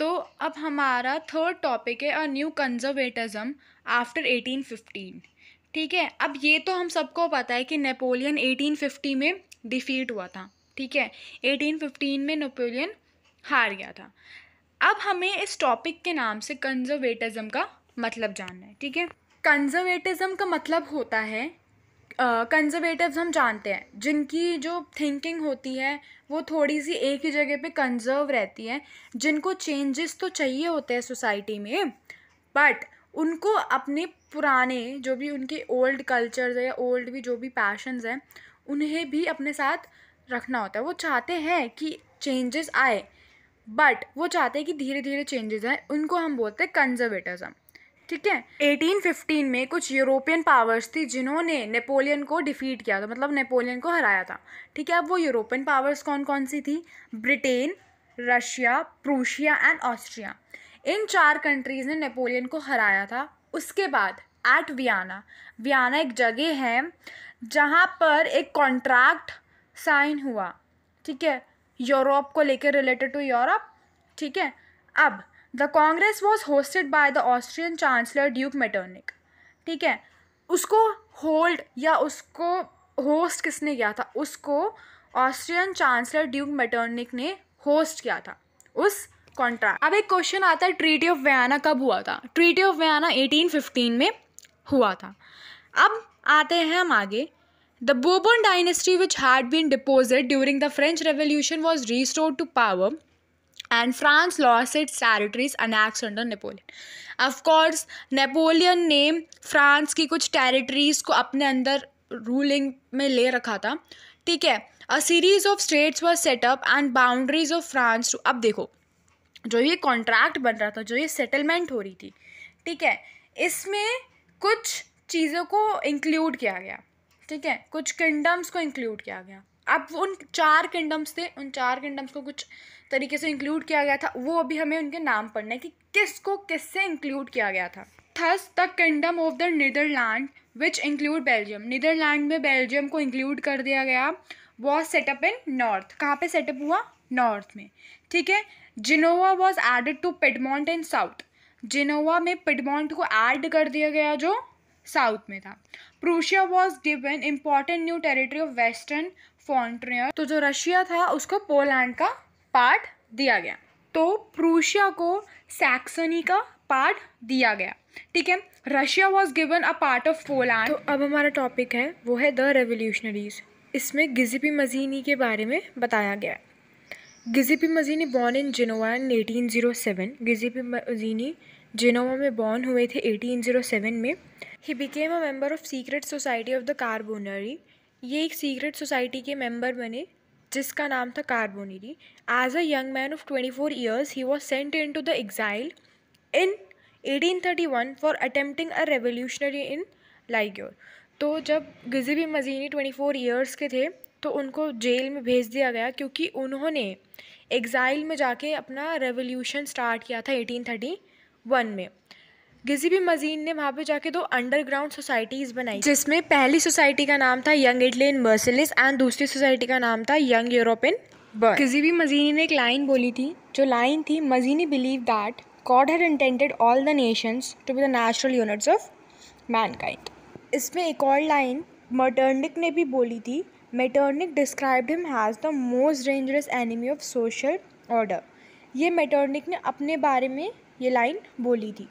तो अब हमारा थर्ड टॉपिक है अ न्यू कंजर्वेटिज्म आफ्टर 1815। ठीक है, अब ये तो हम सबको पता है कि नेपोलियन 1850 में डिफीट हुआ था। ठीक है, 1815 में नेपोलियन हार गया था। अब हमें इस टॉपिक के नाम से कंजर्वेटिज्म का मतलब जानना है। ठीक है, कंजर्वेटिज्म का मतलब होता है कंजर्वेटिव्स हम जानते हैं जिनकी जो थिंकिंग होती है वो थोड़ी सी एक ही जगह पे कंजर्व रहती है, जिनको चेंजेस तो चाहिए होते हैं सोसाइटी में, बट उनको अपने पुराने जो भी उनके ओल्ड कल्चर्स है या ओल्ड भी जो भी पैशंस हैं उन्हें भी अपने साथ रखना होता है। वो चाहते हैं कि चेंजेस आए, बट वो चाहते हैं कि धीरे धीरे चेंजेस आए, उनको हम बोलते हैं कंजर्वेटिज्म। ठीक है, 1815 में कुछ यूरोपियन पावर्स थी जिन्होंने नेपोलियन को डिफीट किया था, मतलब नेपोलियन को हराया था। ठीक है, अब वो यूरोपियन पावर्स कौन कौन सी थी? Britain, Russia, Prussia and Austria. In 4 countries ने नेपोलियन को हराया था। उसके बाद एट वियना एक जगह है जहाँ पर एक कॉन्ट्रैक्ट साइन हुआ। ठीक है, यूरोप को लेकर, रिलेटेड टू यूरोप। ठीक है, अब the Congress was hosted by the Austrian chancellor Duke Metternich. ठीक है, उसको होल्ड या उसको होस्ट किसने किया था? उसको ऑस्ट्रियन चांसलर ड्यूक मेटरनिक ने होस्ट किया था उस कॉन्ट्रैक्ट। अब एक क्वेश्चन आता है, ट्रीटी ऑफ वियना कब हुआ था? ट्रीटी ऑफ वियना 1815 में हुआ था। अब आते हैं हम आगे। The Bourbon dynasty, which had been deposed during the French Revolution, was restored to power and France lost its territories annexed under Napoleon. Of course, Napoleon ने फ्रांस की कुछ टेरिटरीज को अपने अंदर रूलिंग में ले रखा था। ठीक है, a series of states were set up and boundaries of France too. अब देखो, जो ये कॉन्ट्रैक्ट बन रहा था, जो ये सेटलमेंट हो रही थी, ठीक है, इसमें कुछ चीज़ों को इंक्लूड किया गया। ठीक है, कुछ किंगडम्स को इंक्लूड किया गया। अब उन 4 किंगडम्स थे, उन 4 किंगडम्स को कुछ तरीके से इंक्लूड किया गया था। वो अभी हमें उनके नाम पढ़ना है कि किसको किससे इंक्लूड किया गया था। Thus the kingdom of the Netherland which include Belgium. Netherland में बेल्जियम को इंक्लूड कर दिया गया। Was set up in north. कहाँ पे सेटअप हुआ? नॉर्थ में। ठीक है, Genoa was added to Piedmont in south. Genoa में पिडमॉन्ट को ऐड कर दिया गया जो साउथ में था। Prussia was given important new territory of western frontier. तो जो रशिया था उसको पोलैंड का पार्ट दिया गया। तो प्रूशिया को सैक्सनी का पार्ट दिया गया। ठीक है, Russia was given a part of Poland. तो अब हमारा टॉपिक है वो है द रेवोल्यूशनरीज। इसमें गिज़िपी मज़ीनी के बारे में बताया गया है। Giuseppe Mazzini born in Genoa in 1807। Giuseppe Mazzini Genoa में बॉर्न हुए थे 1807 में। He became a member of secret society of the Carbonari. ये एक सीक्रेट सोसाइटी के मेंबर बने जिसका नाम था Carbonari. As a young man of 24 years he was sent into the exile in 1831 for attempting a revolutionary in Liguria. तो जब गिज़िपी Mazzini 24 years के थे तो उनको जेल में भेज दिया गया क्योंकि उन्होंने एग्जाइल में जाके अपना रेवोल्यूशन स्टार्ट किया था 1831 में। गिज़िपी मज़ीन ने वहाँ पे जाके 2 अंडरग्राउंड सोसाइटीज़ बनाई, जिसमें पहली सोसाइटी का नाम था Young Italy in Marseilles and दूसरी सोसाइटी का नाम था Young Europe in Berne. Giuseppe Mazzini ने एक लाइन बोली थी, जो लाइन थी, Mazzini believe that God had intended all the nations to be the natural units of mankind. इसमें एक और लाइन मेटरनिक ने भी बोली थी। Metternich described him has the most dangerous enemy of social order. ये मेटरनिक ने अपने बारे में ये लाइन बोली थी।